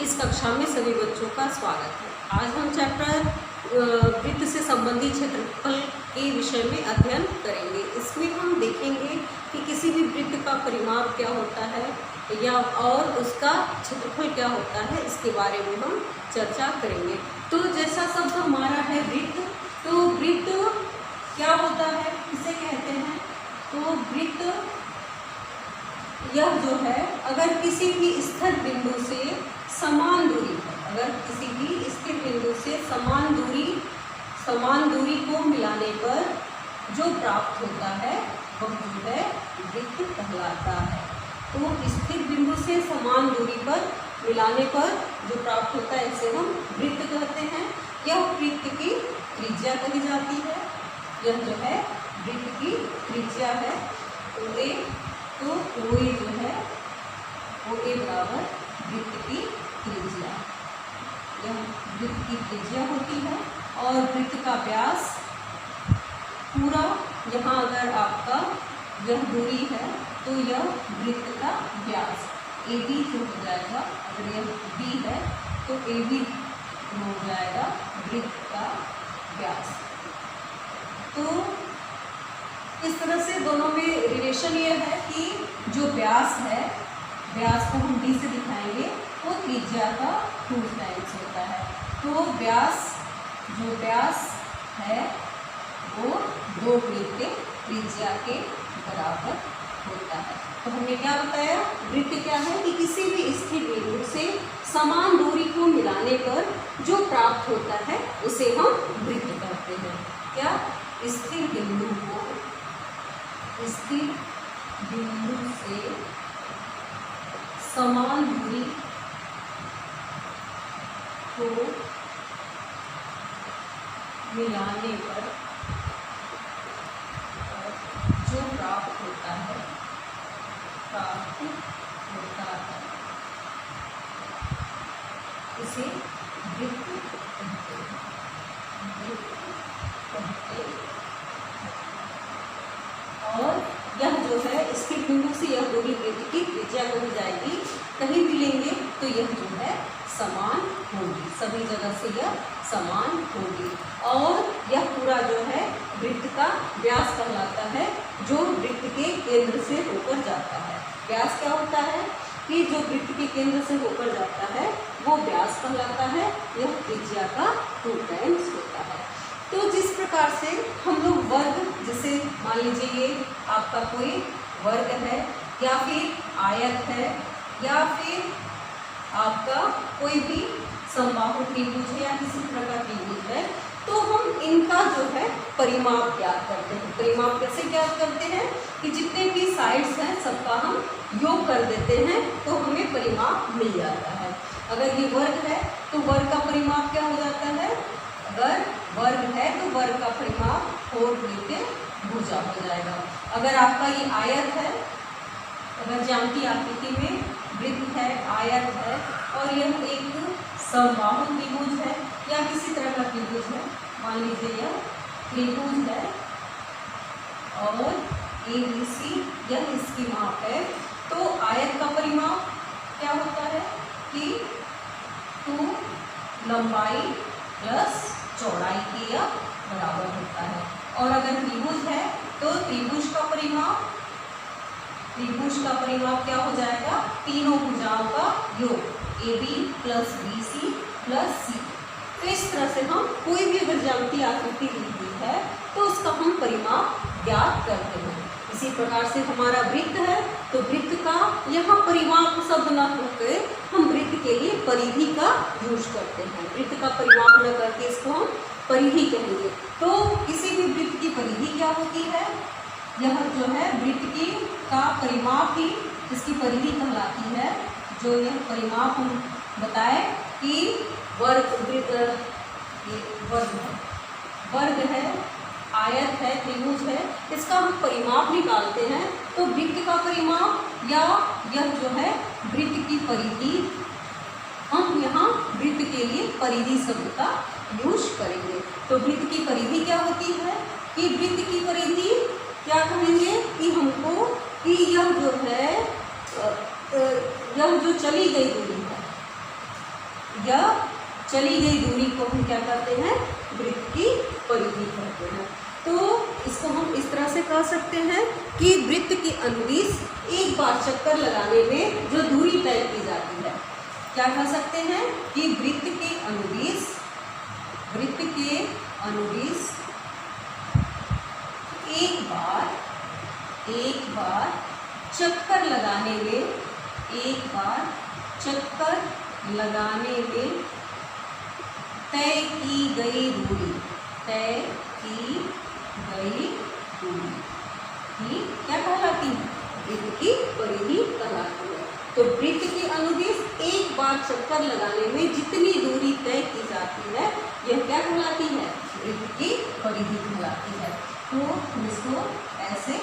इस कक्षा में सभी बच्चों का स्वागत है। आज हम चैप्टर वृत्त से संबंधित क्षेत्रफल के विषय में अध्ययन करेंगे। इसमें हम देखेंगे कि किसी भी वृत्त का परिमाप क्या होता है या और उसका क्षेत्रफल क्या होता है, इसके बारे में हम चर्चा करेंगे। तो जैसा शब्द हमारा है वृत्त, तो वृत्त क्या होता है, किसे कहते हैं? तो वृत्त यह जो है, अगर किसी भी स्थिर बिंदु से समान दूरी है, अगर किसी भी स्थिर बिंदु से समान दूरी को मिलाने पर जो प्राप्त होता है वह जो है वृत्त कहलाता है। तो स्थिर बिंदु से समान दूरी पर मिलाने पर जो प्राप्त होता है इसे हम वृत्त कहते हैं। यह वृत्त की त्रिज्या कही जाती है। यह जो है वृत्त की त्रिज्या है। तो OA जो है OA बराबर वृत्त की त्रिज्या, यह वृत्त की त्रिज्या होती है। और वृत्त का व्यास पूरा, यहाँ अगर आपका यह दूरी है तो यह वृत्त का व्यास AB जो हो जाएगा, अगर यह B है तो AB हो जाएगा वृत्त का व्यास। तो इस तरह से दोनों में रिलेशन ये है कि जो व्यास है, व्यास को हम D से दिखाएंगे, वो त्रिज्या का 2 टाइम्स होता है। तो जो व्यास है वो 2 वृत्त के त्रिज्या के बराबर होता है। तो हमने क्या बताया, वृत्त क्या है कि किसी भी स्थिर बिंदु से समान दूरी को मिलाने पर जो प्राप्त होता है उसे हम वृत्त कहते हैं। क्या? स्थिर बिंदु से समान दूरी को मिलाने पर जो प्राप्त होता है इसे वृत्त कहते हैं। और यह जो है स्थिर बिंदु से यह दूरी वृत्त की त्रिज्या कही जाएगी। कहीं भी लेंगे तो यह जो है समान होगी, सभी जगह से यह समान होगी। और यह पूरा जो है वृत्त का व्यास कहलाता है, जो वृत्त के केंद्र से होकर जाता है। व्यास क्या होता है कि जो वृत्त के केंद्र से होकर जाता है वो व्यास कहलाता है। यह त्रिज्या का 2 टाइम्स होता है। तो जिस प्रकार से हम लोग वर्ग, जैसे मान लीजिए ये आपका कोई वर्ग है या फिर आयत है या फिर आपका कोई भी समबाहु त्रिभुज है या किसी तरह का त्रिभुज है, तो हम इनका जो है परिमाप ज्ञात करते हैं। परिमाप कैसे ज्ञात करते हैं कि जितने भी साइड्स हैं सबका हम योग कर देते हैं तो हमें परिमाप मिल जाता है। अगर ये वर्ग है तो वर्ग का परिमाप क्या हो जाता है? अगर वर्ग है तो वर्ग का परिमाप 4 के भुजा हो जाएगा। अगर आपका ये आयत है, अगर ज्यामितीय आकृति में वृत्त है, आयत है और यह एक समबाहु त्रिभुज है या किसी तरह का त्रिभुज है, मान लीजिए यह त्रिभुज है और ABC यह इसकी माप है, तो आयत का परिमाप क्या होता है कि 2 लंबाई प्लस चौड़ाई के यह बराबर होता है। और अगर त्रिभुज है तो त्रिभुज का परिमाप क्या हो जाएगा? तीनों भुजाओं का योग AB plus BC plus C। तो इस तरह से हम कोई भी अगर ज्यामितीय आकृति दी हुई है तो उसका हम परिमाप ज्ञात करते हैं। इसी प्रकार से हमारा वृत्त है तो वृत्त का यहाँ परिमाप शब्द न होकर हम वृत्त के लिए परिधि का यूज करते हैं। वृत्त का परिमाप न करके इसको हम परिधि कहेंगे। तो किसी भी वृत्त की परिधि क्या होती है? यह जो है वृत्त की का परिमाप ही इसकी परिधि कहलाती है। जो यह परिमाप हम बताए कि वर्ग है, आयत है, त्रिभुज है, इसका हम परिमाप निकालते हैं तो वृत्त का परिमाप या यह जो है वृत्त की परिधि, हम यहाँ वृत्त के लिए परिधि शब्द का यूज करेंगे। तो वृत्त की परिधि क्या होती है कि वृत्त की परिधि क्या कहेंगे कि हमको कि यह जो है यह जो चली गई दूरी है, या चली गई दूरी को हम क्या करते हैं, वृत्त की परिधि कहते हैं। तो इसको हम इस तरह से कह सकते हैं कि वृत्त की अनुदिश एक बार चक्कर लगाने में जो दूरी तय की जाती है, क्या कह सकते हैं कि वृत्त के अनुदिश एक बार चक्कर लगाने में तय की गई दूरी क्या कहलाती है, वृत्त की परिधि कहलाती है। तो वृत्त की अनुदिश एक बार चक्कर लगाने में जितनी दूरी तय की जाती है यह क्या कहलाती है, वृत्त की परिधि कहलाती है। तो हम इसको ऐसे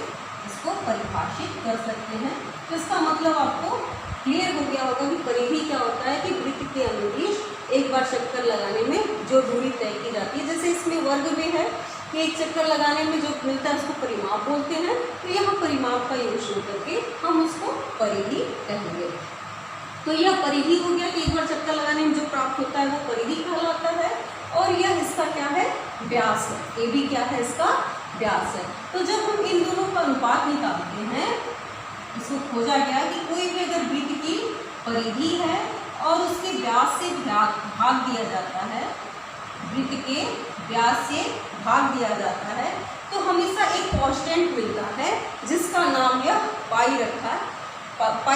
परिभाषित कर सकते हैं। तो इसका मतलब आपको क्लियर हो गया होगा कि परिधि क्या होता है कि वृत्त की अनुदिश एक बार चक्कर लगाने में जो दूरी तय की जाती है। जैसे इसमें वर्ग में है कि एक चक्कर लगाने में जो मिलता है उसको परिमाप बोलते हैं, तो यहाँ परिमाप का यूज करके हम उसको परिधि कहेंगे। तो यह परिधि हो गया कि एक बार चक्कर लगाने में जो प्राप्त होता है वो परिधि कहलाता है। और यह इसका क्या है, व्यास है। ये भी क्या है, इसका व्यास है। तो जब हम इन दोनों का अनुपात निकालते हैं, इसको खोजा गया कि कोई भी अगर वृत्त की परिधि है और उसके व्यास से भाग दिया जाता है, वृत्त के व्यास से भाग दिया जाता है, तो हमेशा एक कांस्टेंट मिलता है जिसका नाम यह पाई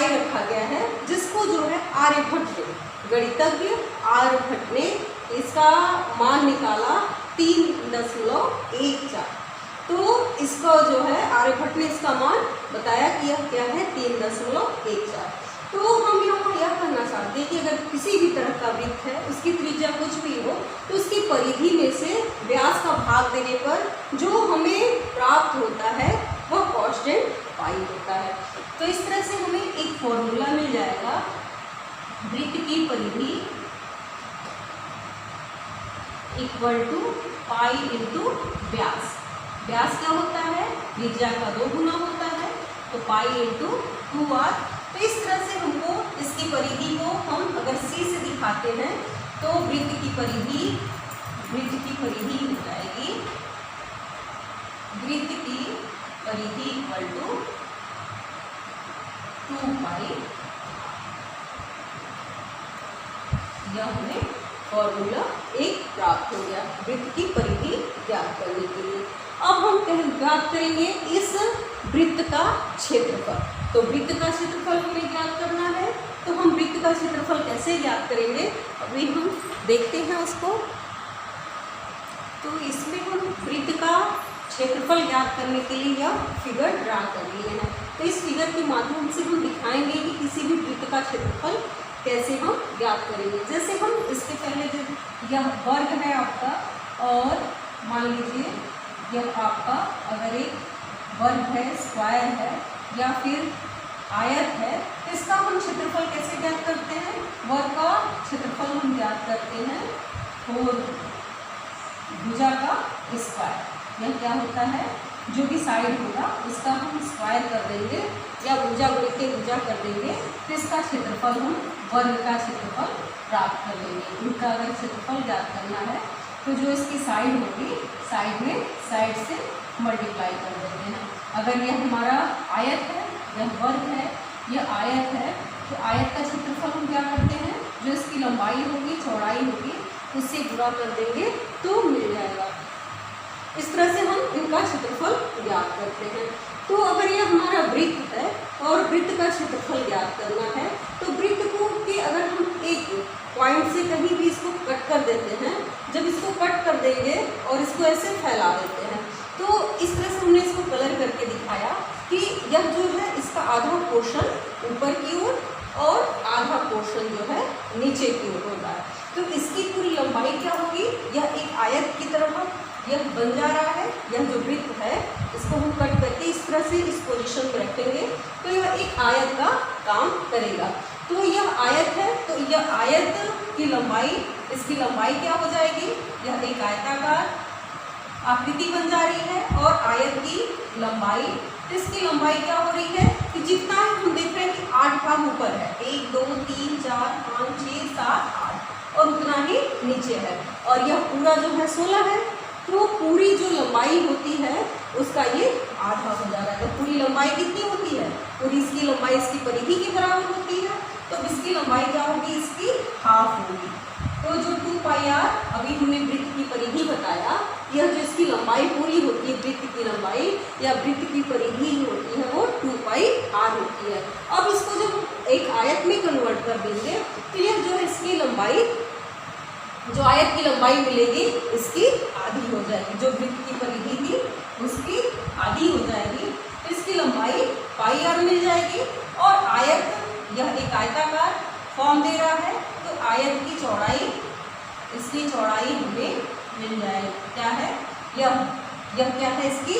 रखा गया है, जिसको जो है आर्यभट्ट ने, गणितज्ञ आर्यभट्ट ने इसका मान निकाला 3.14। तो इसका जो है आर्यभट्ट ने इसका मान बताया कि यह क्या है, 3.14। तो हम यहाँ यह कहना चाहते हैं कि अगर किसी भी तरह का वृत्त है, उसकी त्रिज्या कुछ भी हो, तो उसकी परिधि में से व्यास का भाग देने पर जो हमें प्राप्त होता है वह कांस्टेंट पाई होता है। तो इस तरह से हमें एक फॉर्मूला मिल जाएगा, वृत्त की परिधि इक्वल टू पाई इंटू व्यास। व्यास क्या होता है, त्रिज्या का 2 गुना होता है, तो पाई इंटू 2r। तो इस तरह से हमको इसकी परिधि को हम अगर c से दिखाते हैं तो वृत्त की परिधि हो जाएगी, वृत्त की परिधि इक्वल टू 2 पाई। यह हमें फॉर्मूला एक प्राप्त हो गया वृत्त की परिधि ज्ञात करने के लिए। अब हम ज्ञात करेंगे इस वृत्त का क्षेत्रफल। तो वृत्त का क्षेत्रफल हमें ज्ञात करना है, तो हम वृत्त का क्षेत्रफल कैसे ज्ञात करेंगे अभी हम देखते हैं उसको। तो इसमें हम वृत्त का क्षेत्रफल ज्ञात करने के लिए यह फिगर ड्रा कर लिए हैं। तो इस फिगर के माध्यम से हम दिखाएंगे कि किसी भी वृत्त का क्षेत्रफल कैसे हम ज्ञात करेंगे। जैसे हम इसके पहले जो यह वर्ग है आपका, और मान लीजिए यह आपका अगर एक वर्ग है, स्क्वायर है या फिर आयत है, तो इसका हम क्षेत्रफल कैसे ज्ञात करते हैं, वर्ग का क्षेत्रफल हम ज्ञात करते हैं 4 भुजा का स्क्वायर। यह क्या होता है, जो भी साइड होगा उसका हम स्क्वायर कर देंगे या भुजा गुणित के भुजा कर देंगे, तो इसका क्षेत्रफल हम वर्ग का क्षेत्रफल प्राप्त कर लेंगे। इनका अगर क्षेत्रफल ज्ञात करना है तो जो इसकी साइड होगी, साइड से मल्टीप्लाई कर देते हैं। अगर यह हमारा आयत है, यह वर्ग है, यह आयत है, तो आयत का क्षेत्रफल हम क्या करते हैं, जो इसकी लंबाई होगी, चौड़ाई होगी, उससे गुणा कर देंगे तो मिल जाएगा। इस तरह से हम इनका क्षेत्रफल ज्ञात करते हैं। तो अगर यह हमारा वृत्त है और वृत्त का क्षेत्रफल ज्ञात करना है, तो वृत्त को कि अगर हम एक पॉइंट से कहीं भी इसको कट कर देते हैं, जब इसको कट कर देंगे और इसको ऐसे फैला देते हैं, तो इस तरह से हमने इसको कलर करके दिखाया कि यह जो है इसका आधा पोर्शन ऊपर की ओर और आधा पोर्शन जो है नीचे की ओर होगा। तो इसकी पूरी लंबाई क्या होगी, यह एक आयत की तरह यह बन जा रहा है। यह जो वृत्त है इसको हम कट करके इस तरह से इस पोजीशन में रखेंगे तो यह एक आयत का काम करेगा। तो यह आयत है, तो यह आयत की लंबाई, इसकी लंबाई क्या हो जाएगी, यह एक आयताकार आकृति बन जा रही है और आयत की लंबाई, इसकी लंबाई क्या हो रही है कि जितना हम देख रहे हैं कि 8 भाग ऊपर है, 1 2 3 4 5 6 7 8, और उतना ही नीचे है। और यह पूरा जो है 16 है, तो पूरी जो लंबाई होती है उसका ये आधा हो जा रहा है। तो पूरी लंबाई कितनी होती है? पूरी इसकी लंबाई इसकी परिधि के बराबर होती है, तो इसकी लंबाई क्या होगी? इसकी हाफ होगी। तो जो 2πr अभी हमने वृत्त की परिधि बताया, यह जो इसकी लंबाई पूरी होती है, वृत्त की लंबाई या वृत्त की परिधि होती है वो 2πr होती है। अब इसको जब एक आयत में कन्वर्ट कर देंगे तो यह जो है इसकी लंबाई, जो आयत की लंबाई मिलेगी इसकी आधी हो जाएगी। जो वृत्त की परिधि थी उसकी आधी हो जाएगी, तो इसकी लंबाई πr मिल जाएगी। और आयत, यह एक आयताकार फॉर्म दे रहा है, तो आयत की चौड़ाई, इसकी चौड़ाई हमें मिल जाएगी। क्या है? यह क्या है इसकी?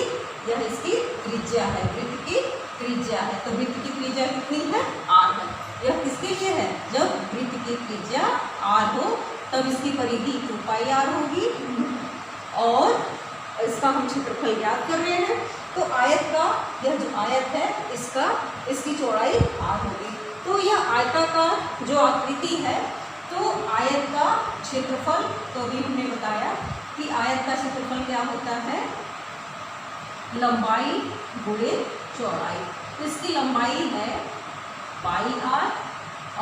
यह इसकी त्रिज्या है, वृत्त की त्रिज्या है। तो वृत्त की त्रिज्या कितनी है? r है। यह किसके लिए है? जब वृत्त की त्रिज्या r हो तब इसकी परिधि 2πr होगी और इसका हम क्षेत्रफल ज्ञात कर रहे हैं। तो आयत का, यह जो आयत है इसकी चौड़ाई r होगी। तो यह आयताकार जो आकृति है, तो आयत का क्षेत्रफल, तो अभी हमने बताया कि आयत का क्षेत्रफल क्या होता है? लंबाई गुणे चौड़ाई। तो इसकी लंबाई है πr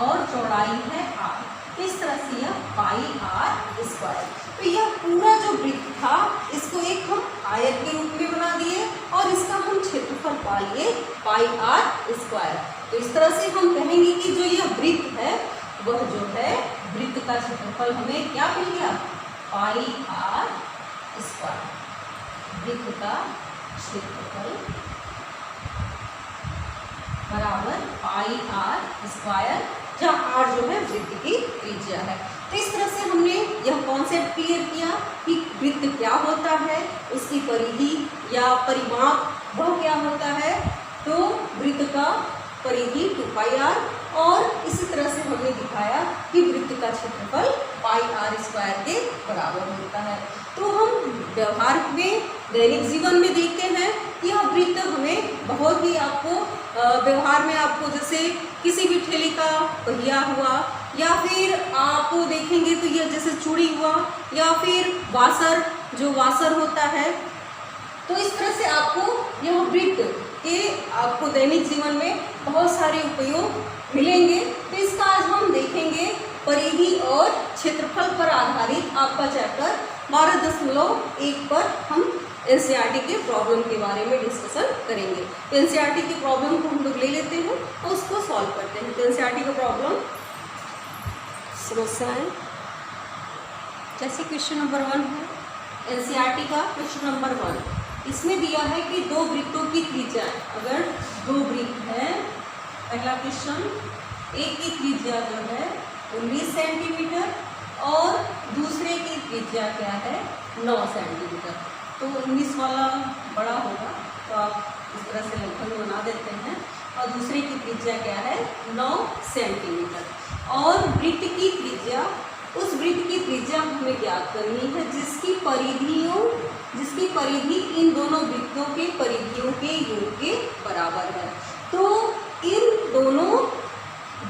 और चौड़ाई है r। इस तरह से यह πr²। तो यह पूरा जो वृत्त था इसको एक हम आयत के रूप में बना दिए और इसका हम क्षेत्रफल पा लिए πr²। तो इस तरह से हम कहेंगे कि जो यह वृत्त है वह जो है वृत्त का क्षेत्रफल हमें क्या मिल गया? πr²। वृत्त का क्षेत्रफल बराबर πr², जहाँ r जो है वृत्त की त्रिज्या है। तो इस तरह से हमने यह कॉन्सेप्ट क्लियर किया कि वृत्त क्या होता है, उसकी परिधि या परिमाप वह क्या होता है। तो वृत्त का परिधि 2πr, और इसी तरह से हमने दिखाया कि वृत्त का क्षेत्रफल πr² के बराबर होता है। तो हम व्यवहार में, दैनिक जीवन में देखते हैं कि यह वृत्त हमें बहुत ही, आपको व्यवहार में आपको जैसे किसी भी ठेले का पहिया हुआ, या फिर आप देखेंगे तो यह जैसे चूड़ी हुआ, या फिर वासर, जो वासर होता है, तो इस तरह से आपको यह वृत्त के आपको दैनिक जीवन में बहुत सारे उपयोग मिलेंगे। तो इसका आज हम देखेंगे परिधि और क्षेत्रफल पर आधारित आपका चैप्टर 12.1 पर हम एनसीईआरटी के प्रॉब्लम के बारे में डिस्कशन करेंगे। तो एनसीईआरटी के प्रॉब्लम को हम लोग ले लेते हैं और उसको सॉल्व करते हैं। तो एनसीईआरटी का प्रॉब्लम समस्याएं, जैसे क्वेश्चन नंबर 1 है एनसीईआरटी का क्वेश्चन नंबर 1। इसमें दिया है कि दो वृत्तों की त्रिज्या, अगर दो वृत्त है, पहला क्वेश्चन, एक की त्रिज्या जो है 19 सेंटीमीटर और दूसरे की त्रिज्या क्या है? 9 सेंटीमीटर। तो 19 वाला बड़ा होगा तो आप इस तरह से लगभग बना देते हैं, और दूसरे की त्रिज्या क्या है? 9 सेंटीमीटर। और वृत्त की त्रिज्या, उस वृत्त की त्रिज्या हमें ज्ञात करनी है जिसकी परिधि इन दोनों वृत्तों के परिधियों के योग के बराबर है। तो इन दोनों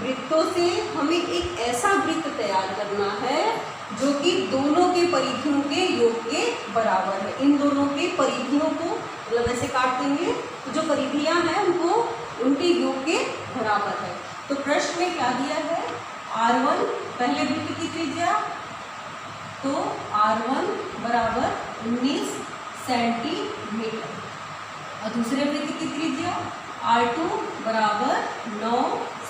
वृत्तों से हमें एक ऐसा वृत्त तैयार करना है जो कि दोनों के परिधियों के योग के बराबर है। इन दोनों के परिधियों को मतलब ऐसे काट देंगे तो जो परिधियां हैं उनको उनके योग के बराबर है। तो प्रश्न में क्या दिया है? r1 पहले वृत्त की त्रिज्या, तो r1 बराबर 19 सेंटीमीटर, और दूसरे वृत्त की त्रिज्या r2 बराबर 9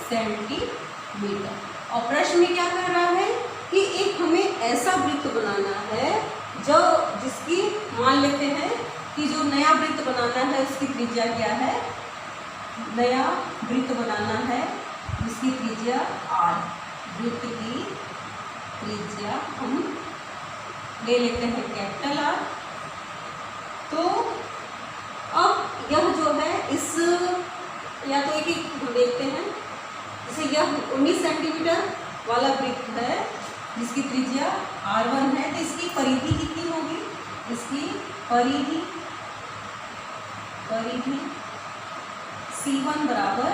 सेंटीमीटर। और प्रश्न में क्या कह रहा है कि एक हमें ऐसा वृत्त बनाना है जो जिसकी, मान लेते हैं कि जो नया वृत्त बनाना है उसकी त्रिज्या क्या है? नया वृत्त बनाना है जिसकी त्रिज्या r, वृत्त की त्रिज्या हम ले लेते हैं कैपिटल R। तो अब यह जो है इस, या तो एक हम देखते हैं, जैसे यह 19 सेंटीमीटर वाला वृत्त है जिसकी त्रिज्या r1 है, तो इसकी परिधि कितनी होगी? इसकी परिधि C1 बराबर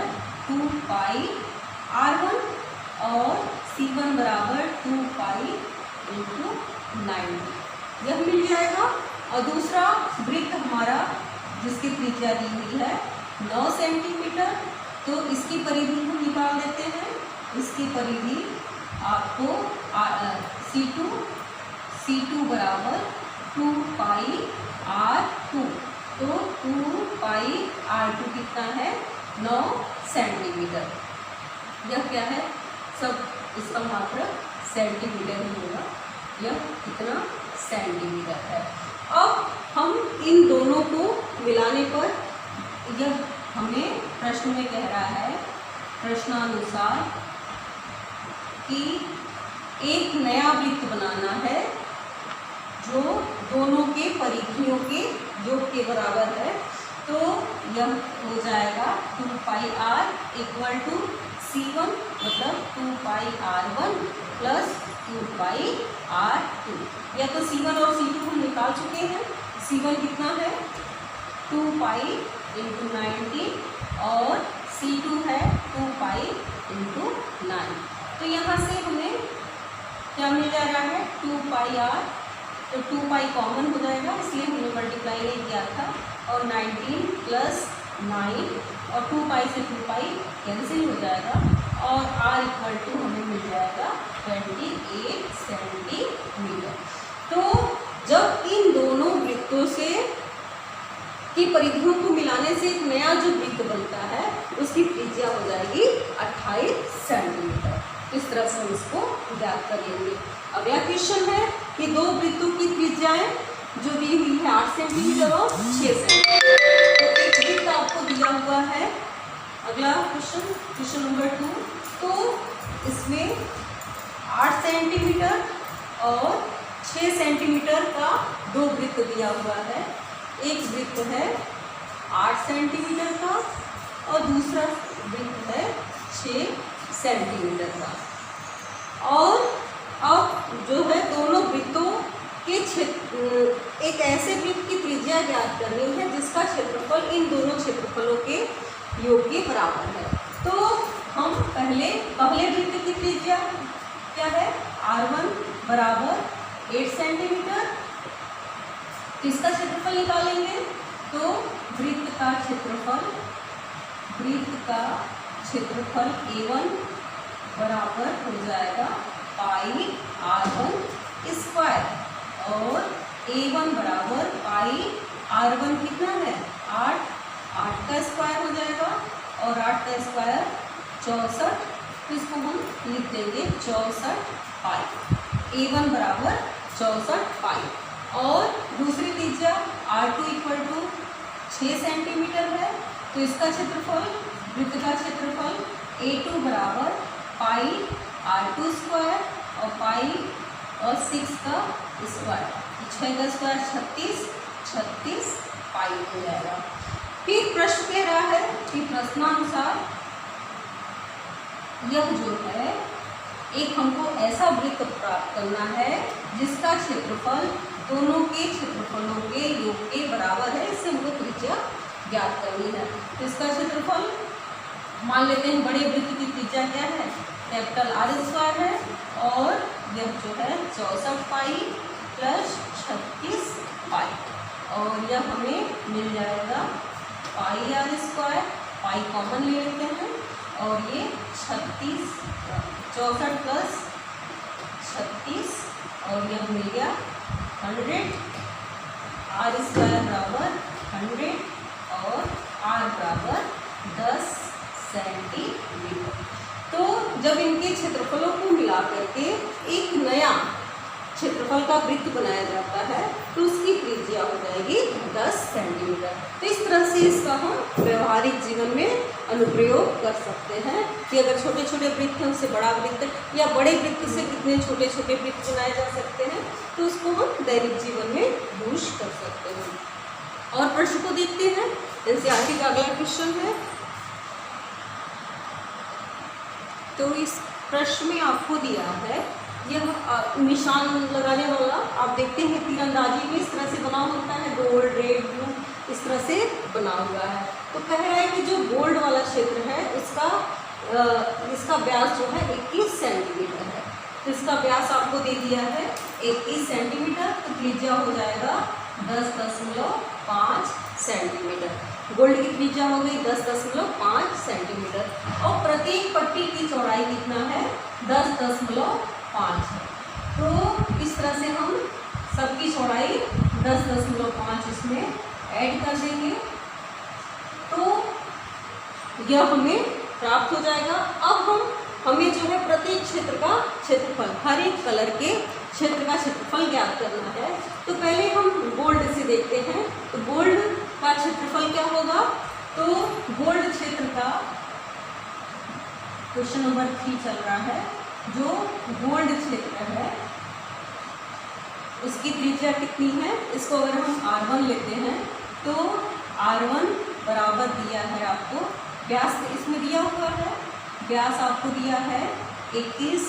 2πr1 और C1 बराबर 2 पाई इंटू 90, यह मिल जाएगा। और दूसरा वृत्त हमारा जिसकी त्रिज्या दी हुई है 9 सेंटीमीटर, तो इसकी परिधि हम निकाल देते हैं। इसकी परिधि आपको C2 बराबर 2 पाई R2, तो 2 पाई R2 कितना है 9 सेंटीमीटर। यह क्या है, सब इसका मात्रक सेंटीमीटर ही होगा, यह कितना सेंटीमीटर है। अब हम इन दोनों को मिलाने पर यह हमें प्रश्न में कह रहा है, प्रश्नानुसार कि एक नया वृत्त बनाना है जो दोनों के परिधियों के योग के बराबर है। तो यह हो जाएगा 2 pi R equal to C1 मतलब 2 पाई R1 प्लस 2 पाई R2। या तो C1 और C2 हम निकाल चुके हैं। C1 कितना है 2 पाई इंटू 90 और C2 है 2 पाई इंटू 9। तो यहाँ से हमें क्या मिल जा रहा है 2 पाई R, तो 2 पाई कॉमन हो जाएगा इसलिए हमने मल्टीप्लाई नहीं किया था, और 19 प्लस 9 और 2 पाई से 2 पाई कैंसिल हो जाएगा और R इक्वल टू हमें मिल जाएगा 28 सेंटीमीटर। तो जब इन दोनों वृत्तों से की परिधियों को मिलाने से एक नया जो वृत्त बनता है उसकी त्रिज्या हो जाएगी 28 सेंटीमीटर। इस तरह से हम इसको ज्ञात कर लेंगे। अब यह क्वेश्चन है कि दो वृत्तों की त्रिज्याएं जो दी हुई है 8 सेंटीमीटर और 6 सेंटीमीटर। तो एक वृत्त आपको दिया हुआ है। अगला क्वेश्चन, क्वेश्चन नंबर 2, तो इसमें 8 सेंटीमीटर और 6 सेंटीमीटर का दो वृत्त दिया हुआ है। एक वृत्त है 8 सेंटीमीटर का और दूसरा वृत्त है 6 सेंटीमीटर का। और अब जो है दोनों वृत्तों के एक ऐसे वृत्त की त्रिज्या ज्ञात करनी है जिसका क्षेत्रफल इन दोनों क्षेत्रफलों के योग के बराबर है। तो हम पहले वृत्त की त्रिज्या क्या है R1 बराबर 8 सेंटीमीटर, इसका क्षेत्रफल निकालेंगे। तो वृत्त का क्षेत्रफल A1 बराबर हो जाएगा पाई R1 स्क्वायर, और A1 बराबर पाई R1 कितना है 8 का स्क्वायर हो जाएगा, और 8 का स्क्वायर 64, तो इसको हम लिख देंगे 64 पाई। A1 बराबर 64 पाई। और दूसरी त्रिज्या R2 इक्वल टू 6 सेंटीमीटर है, तो इसका क्षेत्रफल वृत्त का क्षेत्रफल A2 बराबर पाई R2 स्क्वायर और पाई और 6 का स्क्वायर, 6 का स्क्वायर 36 पाई हो जाएगा। फिर प्रश्न कह रहा है कि प्रश्नानुसार यह जो है एक हमको ऐसा वृत्त प्राप्त करना है जिसका क्षेत्रफल दोनों के क्षेत्रफलों के योग के बराबर है। इससे हमको त्रिज्या ज्ञात करनी है। तो इसका क्षेत्रफल मान लेते हैं बड़े वृत्त की त्रिज्या क्या है कैपिटल R स्क्वायर है, और यह जो है 64 पाई प्लस 36 पाई, और यह हमें मिल जाएगा पाई R स्क्वायर, पाई कॉमन ले लेते हैं, और ये 64 प्लस 36 और यह मिल गया 100, R स्क्वायर बराबर 100 और R बराबर 10 सेंटीमीटर। तो जब इनके क्षेत्रफलों को मिला करके एक नया क्षेत्रफल का वृत्त बनाया जाता है तो उसकी त्रिज्या हो जाएगी 10 सेंटीमीटर। तो इस तरह से इसका हम व्यवहारिक जीवन में अनुप्रयोग कर सकते हैं कि अगर छोटे छोटे वृत्त हैं उससे बड़ा वृत्त या बड़े वृत्त से कितने छोटे छोटे वृत्त बनाए जा सकते हैं, तो उसको हम दैनिक जीवन में यूज कर सकते हैं। और प्रश्न को देखते हैं। एनसीईआरटी का अगला क्वेश्चन है। तो इस प्रश्न में आपको दिया है यह निशान लगाने वाला, आप देखते हैं तीरंदाजी में इस तरह से बना होता है, गोल्ड रेड ब्लू इस तरह से बना हुआ है। तो कह रहा है कि जो गोल्ड वाला क्षेत्र है उसका इसका व्यास जो है 21 सेंटीमीटर है। तो इसका व्यास आपको दे दिया है 21 सेंटीमीटर, तो त्रिज्या हो जाएगा 10.5 सेंटीमीटर। गोल्ड की त्रिज्या हो गई 10.5 सेंटीमीटर और प्रत्येक पट्टी की चौड़ाई कितना है 10.5 है। तो इस तरह से हम सबकी चौड़ाई 10.5 इसमें ऐड कर देंगे तो यह हमें प्राप्त हो जाएगा। अब हमें जो है प्रत्येक क्षेत्र का क्षेत्रफल, हर एक कलर के क्षेत्र का क्षेत्रफल ज्ञात करना है। तो पहले हम गोल्ड से देखते हैं। तो गोल्ड का क्षेत्रफल क्या होगा, तो गोल्ड क्षेत्र का क्वेश्चन नंबर 3 चल रहा है। जो गोल्ड क्षेत्र है उसकी त्रिज्या कितनी है, इसको अगर हम R1 लेते हैं तो R1 बराबर दिया है आपको, व्यास इसमें दिया हुआ है, व्यास आपको दिया है 21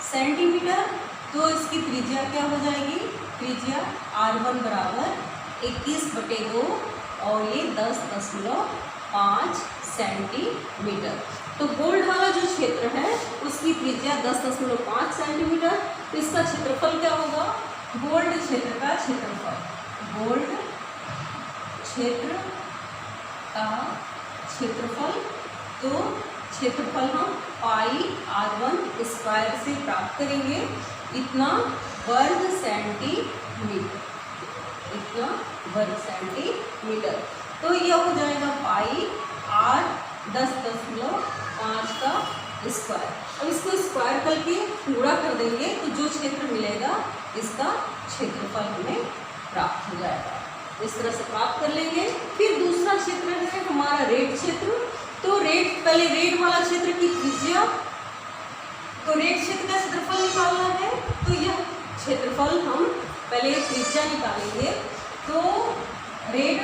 सेंटीमीटर। तो इसकी त्रिज्या क्या हो जाएगी, त्रिज्या R1 बराबर 21/2 और ये 10.5 सेंटीमीटर। तो गोल्ड वाला जो क्षेत्र है उसकी त्रिज्या 10.5 सेंटीमीटर। तो इसका क्षेत्रफल क्या होगा, गोल्ड क्षेत्र का क्षेत्रफल, गोल्ड क्षेत्र का क्षेत्रफल, तो क्षेत्रफल हम πr1 स्क्वायर से प्राप्त करेंगे, इतना वर्ग सेंटीमीटर, इतना वर्ग सेंटीमीटर। तो यह हो जाएगा πr 10.5 का स्क्वायर। अब इसको स्क्वायर करके पूरा कर देंगे तो जो क्षेत्र मिलेगा इसका क्षेत्रफल हमें प्राप्त हो जाएगा। इस तरह से प्राप्त कर लेंगे। फिर दूसरा क्षेत्र है हमारा रेड क्षेत्र। तो रेड, पहले रेड वाला क्षेत्र की त्रिज्या, तो रेड क्षेत्र का क्षेत्रफल निकालना है। तो यह क्षेत्रफल हम पहले त्रिज्या निकालेंगे। तो रेड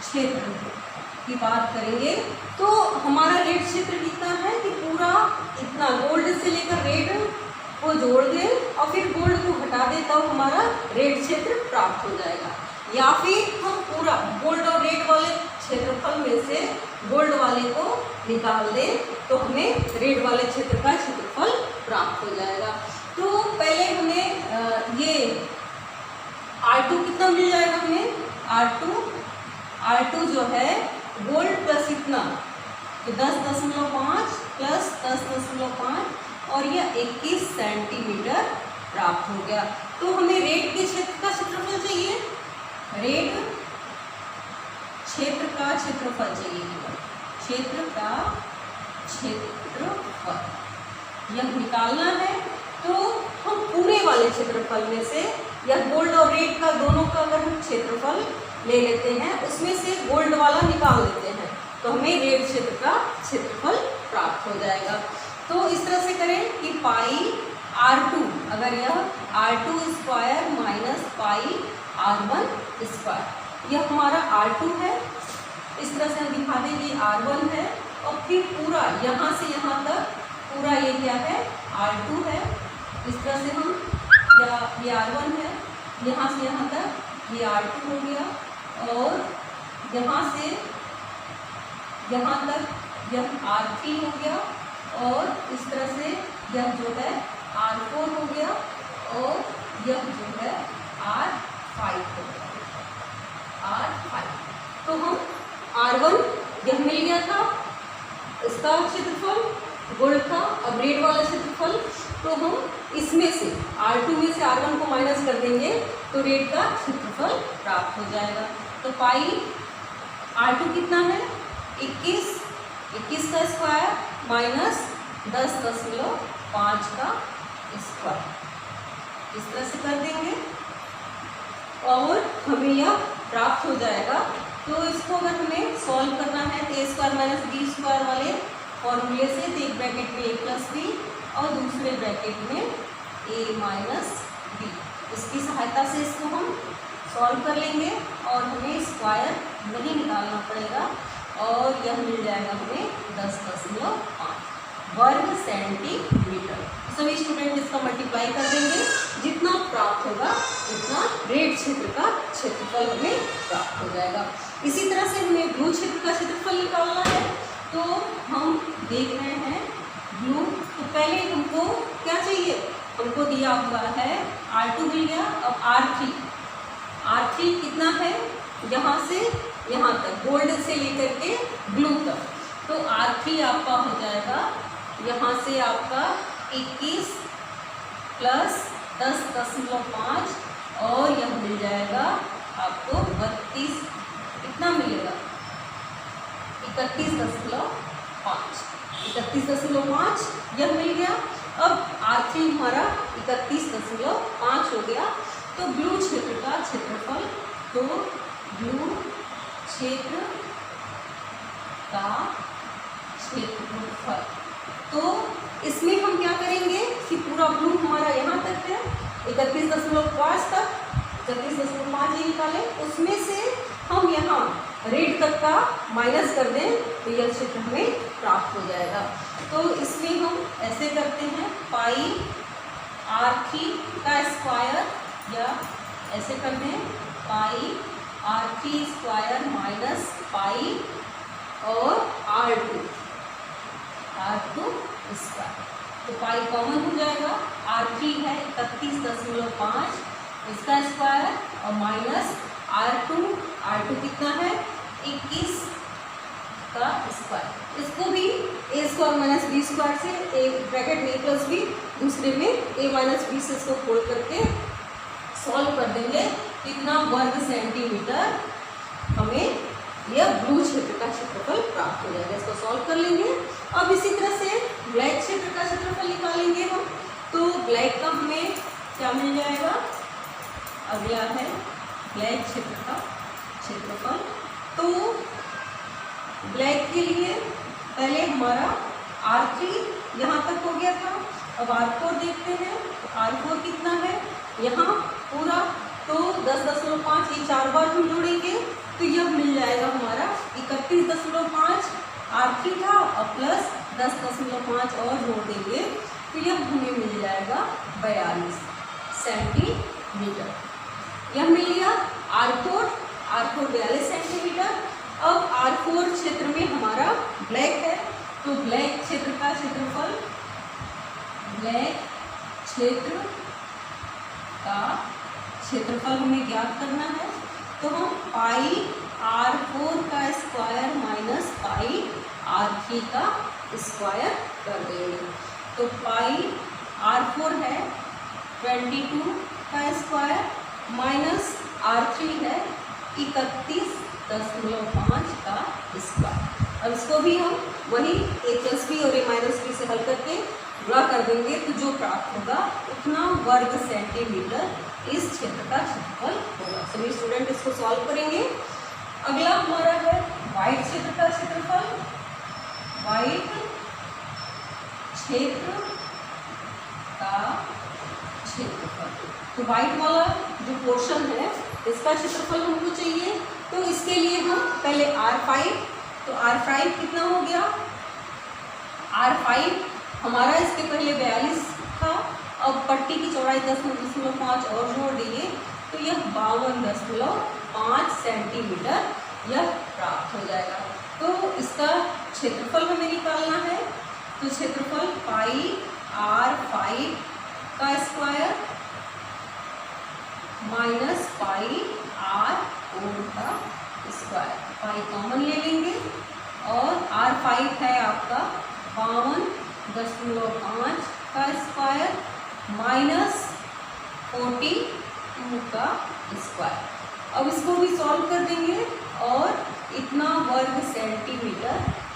क्षेत्र की बात करेंगे तो हमारा रेड क्षेत्र कितना है कि पूरा इतना गोल्ड से लेकर रेड को जोड़ दें और फिर गोल्ड को हटा दें तब हमारा रेड क्षेत्र प्राप्त हो जाएगा। या फिर हम पूरा गोल्ड और रेड वाले क्षेत्रफल में से गोल्ड वाले को निकाल दें तो हमें रेड वाले क्षेत्र का क्षेत्रफल प्राप्त हो जाएगा। तो पहले हमें ये R2 कितना मिल जाएगा, हमें R2 जो है गोल्ड प्लस इतना, तो 10.5 प्लस 10.5 और यह 21 सेंटीमीटर प्राप्त हो गया। तो हमें रेड के क्षेत्र का क्षेत्रफल चाहिए, रेड क्षेत्र का क्षेत्रफल चाहिए, क्षेत्र का क्षेत्रफल यह निकालना है। तो हम पूरे वाले क्षेत्रफल में से या गोल्ड और रेड का दोनों का अगर हम क्षेत्रफल ले लेते हैं उसमें से गोल्ड वाला निकाल लेते हैं तो हमें रेड क्षेत्र का क्षेत्रफल प्राप्त हो जाएगा। तो इस तरह से करें कि πr2, अगर यह R2 square minus πr1 square, यह हमारा R2 है। इस तरह से हम दिखा दें कि R1 है और फिर पूरा यहाँ से यहाँ तक पूरा ये क्या है R2 है। इस तरह से हम ये R1 है, यहाँ से यहाँ तक ये R2 हो गया और यहाँ से यहाँ तक यह R3 हो गया और इस तरह से यह जो है R4 हो गया और यह जो है R5 हो गया, R5। तो हम R1 यह मिल गया था, इसका क्षेत्रफल गोल्ड था। अब रेड वाला क्षेत्रफल तो हम इसमें से R2 में से R1 को माइनस कर देंगे तो रेड का क्षेत्रफल प्राप्त हो जाएगा। तो R2 कितना है 21 का स्क्वायर माइनस 10.5 का स्क्वायर, इस तरह से कर देंगे और हमें यह प्राप्त हो जाएगा। तो इसको अगर हमें सॉल्व करना है तो A² माइनस B² वाले फॉर्मूले से, तो एक ब्रैकेट में A प्लस B और दूसरे ब्रैकेट में A माइनस B, इसकी सहायता से इसको हम सॉल्व कर लेंगे और हमें स्क्वायर नहीं निकालना पड़ेगा और यह मिल जाएगा हमें 10.5 वर्ग सेंटीमीटर। सभी स्टूडेंट इसका मल्टीप्लाई कर देंगे, जितना प्राप्त होगा उतना रेड क्षेत्र का क्षेत्रफल हमें प्राप्त हो जाएगा। इसी तरह से हमें ब्लू क्षेत्र का क्षेत्रफल निकालना है। देख रहे हैं ब्लू। तो पहले हमको क्या चाहिए, हमको दिया हुआ है R2 मिल गया। अब R3 कितना है, यहाँ से यहाँ तक, गोल्ड से लेकर के ब्लू तक। तो R3 आपका हो जाएगा यहाँ से आपका 21 प्लस 10.5 और यह मिल जाएगा आपको 32, कितना मिलेगा 31.5 यह मिल गया। अब R3 हमारा 31.5 हो गया। तो ब्लू क्षेत्र का क्षेत्रफल, तो ब्लू क्षेत्र का क्षेत्रफल, तो इसमें हम क्या करेंगे कि पूरा ब्लू हमारा यहाँ तक है 31.5 तक, 31.5 ये निकालें, उसमें से हम यहाँ रेड तक का माइनस कर दें तो यह क्षेत्र हमें प्राप्त हो जाएगा। तो इसमें हम ऐसे करते हैं पाई R3 का स्क्वायर, या ऐसे कर दें पाई R3 स्क्वायर माइनस पाई और R2 स्क्वायर। तो पाई कॉमन हो जाएगा, R3 है 31.5 इसका स्क्वायर और माइनस R2 कितना है 21 का स्क्वायर। इसको भी a square minus B square से, एक ब्रैकेट में a प्लस बी, दूसरे में a माइनस बी से इसको फोड़ करके सॉल्व कर देंगे, कितना वर्ग सेंटीमीटर हमें यह ब्लू क्षेत्र का क्षेत्रफल प्राप्त हो जाएगा। इसको सॉल्व कर लेंगे। अब इसी तरह से ब्लैक क्षेत्र का क्षेत्रफल निकालेंगे हम। तो ब्लैक का हमें क्या मिल जाएगा, अगला है ब्लैक क्षेत्र का क्षेत्रफल। तो ब्लैक के लिए पहले हमारा R3 यहाँ तक हो गया था, अब R4 देखते हैं। R4 कितना है यहाँ पूरा, तो 10.5 ये 4 बार हम जोड़ेंगे तो यह मिल जाएगा हमारा 31.5 R3 था और प्लस 10.5 और जोड़ देंगे तो यह हमें मिल जाएगा 42 सेंटीमीटर। यह मिल गया R4 42 सेंटीमीटर। अब R4 क्षेत्र में हमारा ब्लैक है, तो ब्लैक क्षेत्र का क्षेत्रफल, ब्लैक क्षेत्र का क्षेत्रफल हमें ज्ञात करना है। तो हम पाई R4 का स्क्वायर माइनस पाई R3 का स्क्वायर कर देंगे। तो पाई R4 है 22 का स्क्वायर माइनस R3 है 31.5 का स्क्वायर। अब इसको भी हम वही a प्लस बी और a माइनस बी से हल करके गुणा कर देंगे तो जो प्राप्त होगा उतना वर्ग सेंटीमीटर इस क्षेत्र का क्षेत्रफल होगा। सभी स्टूडेंट इसको सॉल्व करेंगे। अगला हमारा है वाइट क्षेत्र का क्षेत्रफल। वाइट क्षेत्र का क्षेत्रफल, तो वाइट वाला जो पोर्शन है इसका क्षेत्रफल हमको चाहिए। तो इसके लिए हम पहले R5, तो R5 कितना हो गया, R5 हमारा इसके पहले 42 था, अब पट्टी की चौड़ाई 10.5 और जोड़ दिए तो यह 52.5 सेंटीमीटर यह प्राप्त हो जाएगा। तो इसका क्षेत्रफल हमें निकालना है। तो क्षेत्रफल पाई R5 का स्क्वायर माइनस पाई R4 का स्क्वायर, पाई कॉमन ले लेंगे और R5 है आपका 52.5 का स्क्वायर माइनस 42 का स्क्वायर। अब इसको भी सॉल्व कर देंगे और इतना वर्ग सेंटीमीटर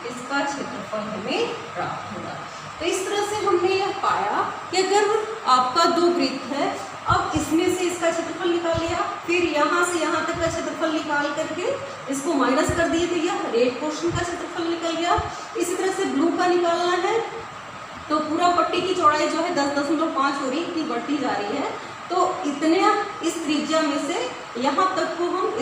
इसका क्षेत्रफल हमें प्राप्त होगा। तो इस तरह से हमने यह पाया कि अगर आपका दो वृत्त है, अब इसमें से इसका क्षेत्रफल निकाल लिया, फिर यहाँ से यहाँ तक का क्षेत्रफल निकाल करके इसको माइनस कर दिए तो यह रेड पोर्शन का क्षेत्रफल निकल गया। इसी तरह से ब्लू का निकालना है तो पूरा पट्टी की चौड़ाई जो है 10.5 हो रही, इतनी बढ़ती जा रही है। तो इतने इस त्रिज्या में से यहाँ तक को हम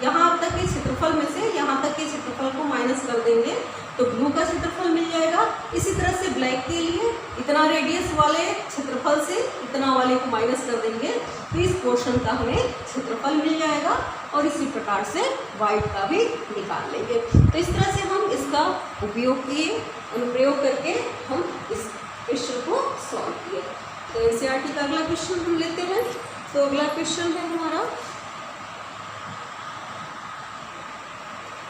यहाँ तक के क्षेत्रफल में से यहाँ तक के क्षेत्रफल को माइनस कर देंगे तो ब्लू का क्षेत्रफल मिल जाएगा। इसी तरह से ब्लैक के लिए इतना रेडियस वाले क्षेत्रफल से इतना वाले को माइनस कर देंगे तो इस पोर्शन का हमें क्षेत्रफल मिल जाएगा। और इसी प्रकार से वाइट का भी निकाल लेंगे। तो इस तरह से हम इसका उसका उपयोग किए, अनुप्रयोग करके हम इस क्वेश्चन को सॉल्व किया। तो एनसीईआरटी का अगला क्वेश्चन हम लेते हैं। तो अगला क्वेश्चन है हमारा,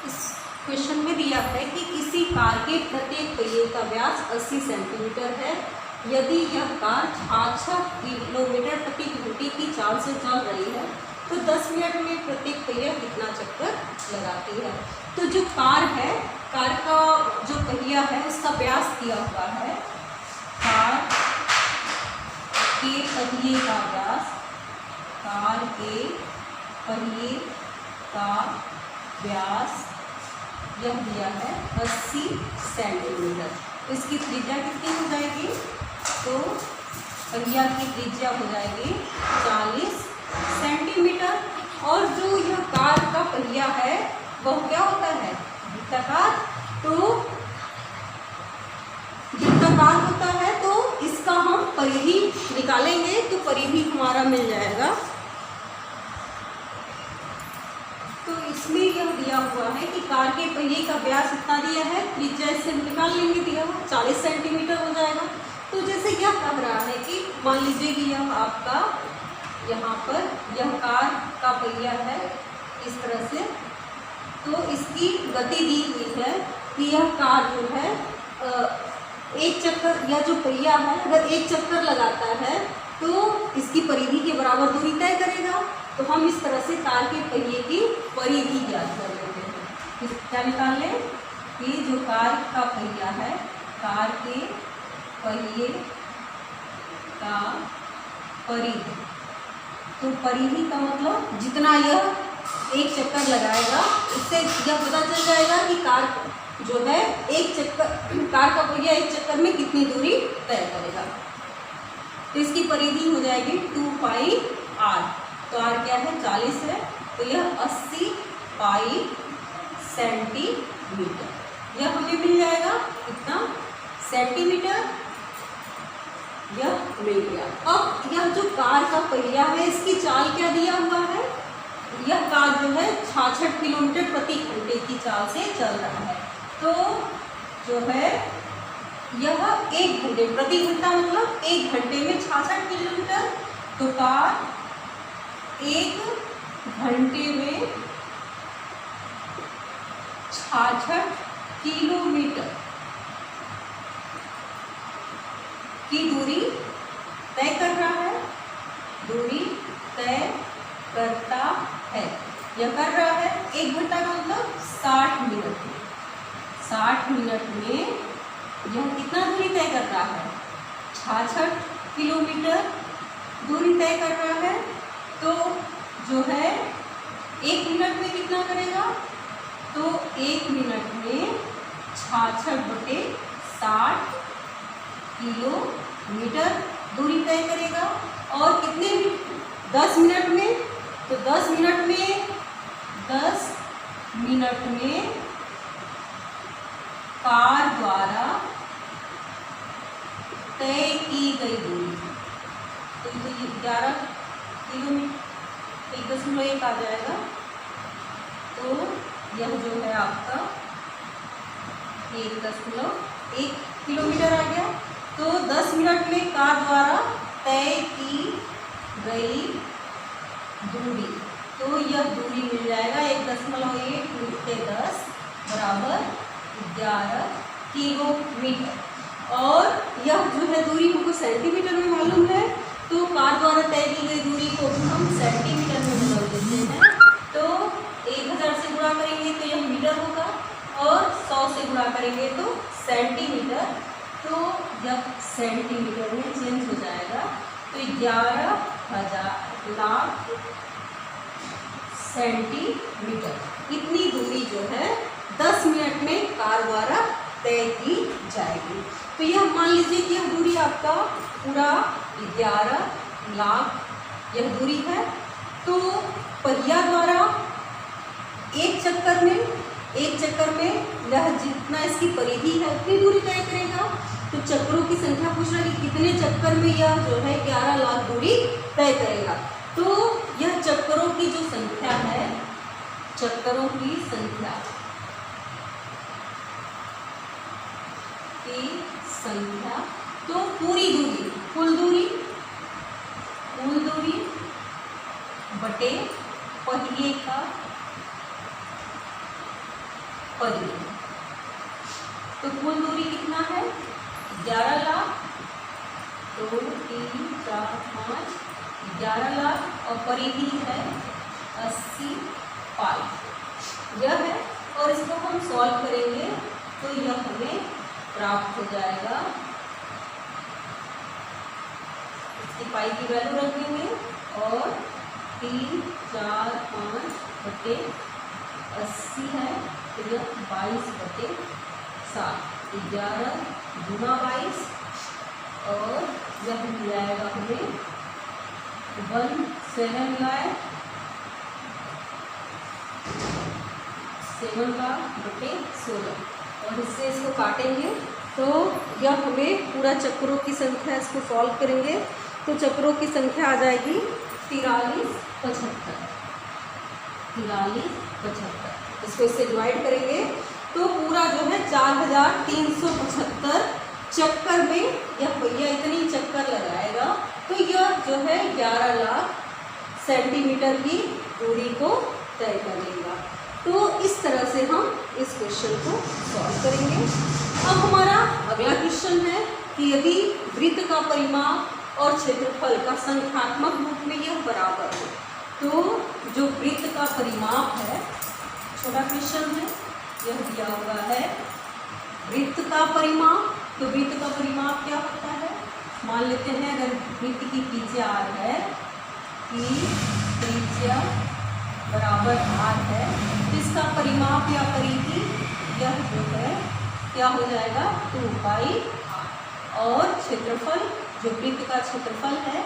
इस क्वेश्चन में दिया है कि किसी कार के प्रत्येक पहिए का व्यास 80 सेंटीमीटर है। यदि यह कार 66 किलोमीटर प्रति घंटे की चाल से चल रही है तो 10 मिनट में प्रत्येक पहिया कितना चक्कर लगाती है। तो जो कार है, कार का जो पहिया है उसका व्यास दिया हुआ है, कार के पहिए का व्यास, कार के पहिए का व्यास यह दिया है 80 सेंटीमीटर। इसकी त्रिज्या कितनी हो जाएगी? तो पहिया की त्रिज्या हो जाएगी 40 सेंटीमीटर। और जो यह कार का पहिया है वह क्या होता है? वृत्ताकार। तो वृत्ताकार होता है, तो इसका हम परिधि निकालेंगे तो परिधि हमारा मिल जाएगा। तो इसमें यह दिया हुआ है कि कार के पहिए का व्यास इतना दिया है, त्रिज्या इससे निकाल लेंगे, दिया हुआ 40 सेंटीमीटर हो जाएगा। तो जैसे यह कह रहा है कि मान लीजिए कि यह आपका यहाँ पर यह कार का पहिया है इस तरह से, तो इसकी गति दी हुई है कि यह कार जो है एक चक्कर, या जो पहिया है अगर एक चक्कर लगाता है तो इसकी परिधि के बराबर दूरी तय करेगा। तो हम इस तरह से कार के पहिए की परिधि ज्ञात कर लेते हैं। क्या निकाल लें कि जो कार का पहिया है, कार के पहिए का परिधि, तो परिधि का मतलब जितना यह एक चक्कर लगाएगा इससे यह पता चल जाएगा कि कार जो है एक चक्कर, कार का पहिया एक चक्कर में कितनी दूरी तय करेगा। तो इसकी परिधि हो जाएगी 2 पाई r। तो r क्या है? 40 है, तो यह 80 पाई सेंटीमीटर यह हमें मिल जाएगा। कितना? सेंटीमीटर यह मिल गया। अब यह जो कार का पहिया है इसकी चाल क्या दिया हुआ है? यह कार जो है 66 किलोमीटर प्रति घंटे की चाल से चल रहा है। तो जो है यह 1 घंटे, प्रति घंटा मतलब 1 घंटे में 66 किलोमीटर। तो कार 1 घंटे में 66 किलोमीटर की दूरी तय कर रहा है, दूरी तय करता है। यह कर रहा है 1 घंटा का मतलब 60 मिनट में। 60 मिनट में यह कितना दूरी तय कर रहा है? 66 किलोमीटर दूरी तय कर रहा है। तो जो है 1 मिनट में कितना करेगा? तो 1 मिनट में 66/60 किलोमीटर दूरी तय करेगा। और कितने मिनट? 10 मिनट में। तो 10 मिनट में कार द्वारा तय की गई दूरी, तो ये 11 किलोमीटर 1.1 आ जाएगा। तो यह जो है आपका 1.1 किलोमीटर आ गया। तो 10 मिनट में कार द्वारा तय की गई दूरी, तो यह दूरी मिल जाएगा 1.1 × 10 बराबर 11 किलोमीटर। और यह जो है दूरी हमको सेंटीमीटर में मालूम है, तो कार द्वारा तय की गई दूरी को हम सेंटीमीटर में बदल देते हैं। तो 1000 से गुणा करेंगे तो यह मीटर होगा, और 100 से गुणा करेंगे तो सेंटीमीटर। तो जब सेंटीमीटर में चेंज हो जाएगा तो 11,000 लाख सेंटीमीटर इतनी दूरी जो है 10 मिनट में कार द्वारा तय की जाएगी। तो यह मान लीजिए कि यह दूरी आपका पूरा 11 लाख यह दूरी है। तो पहिया द्वारा एक चक्कर में यह जितना इसकी परिधि है उतनी दूरी तय करेगा। तो चक्रों की संख्या पूछ रहा है कि कितने चक्कर में यह जो है 11 लाख दूरी तय करेगा। तो यह चक्रों की जो संख्या है, चक्रों की संख्या संख्या, तो पूरी दूरी, कुल दूरी बटे पहिए का परिधि। तो कुल दूरी कितना है? 11 लाख, 2 3 4 5, 11 लाख, और परिधि है 80 पाई। यह है, और इसको हम सॉल्व करेंगे तो यह हमें प्राप्त हो जाएगा। इसकी पाई की वैल्यू रख देंगे, और 3 4 5 बटे 80 है, तो यह 22 बटे 7, 11 गुना 22, और यह मिल जाएगा हमें 17 लाख 7 लाख बटे 16, और इससे इसको काटेंगे तो यह हमें पूरा चक्रों की संख्या, इसको सॉल्व करेंगे तो चक्रों की संख्या आ जाएगी 43 75। इसको इससे डिवाइड करेंगे तो पूरा जो है 4375 चक्कर में यह पहिया इतनी चक्कर लगाएगा, तो यह जो है 11 लाख सेंटीमीटर की दूरी को तय करेगा। तो इस तरह से हम इस क्वेश्चन को सॉल्व करेंगे। अब हमारा अगला क्वेश्चन है कि यदि वृत्त का परिमाप और क्षेत्रफल का संख्यात्मक रूप में यह बराबर हो, तो जो वृत्त का परिमाप है, छोटा क्वेश्चन है, यह दिया हुआ है वृत्त का परिमाप। तो वृत्त का परिमाप क्या होता है? मान लेते हैं अगर वृत्त की त्रिज्या r है, कि त्रिज्या बराबर r है, तो इसका परिमाप या परिधि यह जो है क्या हो जाएगा 2 पाई r, और क्षेत्रफल जो वृत्त का क्षेत्रफल है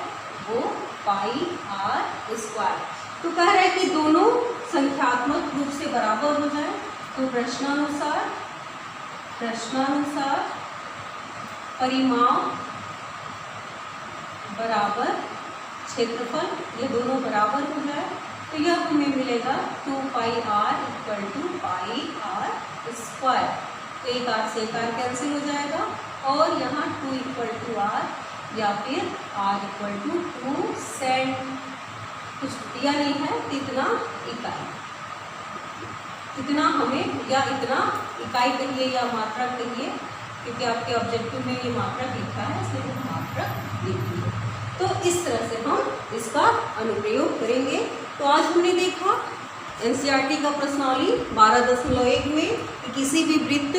वो पाई r स्क्वायर। तो कह रहा है कि दोनों संख्यात्मक रूप से बराबर हो जाए, तो प्रश्नानुसार परिमाप बराबर क्षेत्रफल, ये दोनों बराबर हो जाए, तो यह हमें मिलेगा 2 pi r equal to pi r square. तो एक r से एक r कैंसिल हो जाएगा, और यहाँ 2 इक्वल टू r या फिर r इक्वल टू 2 सेंट, कुछ दिया नहीं है तो इतना इकाई, इतना हमें, या इतना इकाई कहिए या मात्रक कहिए, क्योंकि आपके ऑब्जेक्टिव में ये मात्रक लिखा है, इसलिए हम मात्रक लिखिए। तो इस तरह से हम इसका अनुप्रयोग करेंगे। तो आज हमने देखा एनसीईआरटी का प्रश्नावली 12.1 में कि किसी भी वृत्त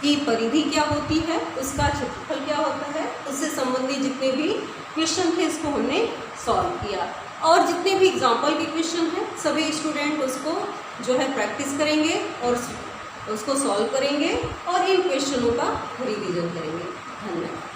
की परिधि क्या होती है, उसका क्षेत्रफल क्या होता है, उससे संबंधित जितने भी क्वेश्चन थे इसको हमने सॉल्व किया, और जितने भी एग्जाम्पल के क्वेश्चन हैं सभी स्टूडेंट उसको जो है प्रैक्टिस करेंगे और उसको सॉल्व करेंगे, और इन क्वेश्चनों का रिवीजन करेंगे। धन्यवाद।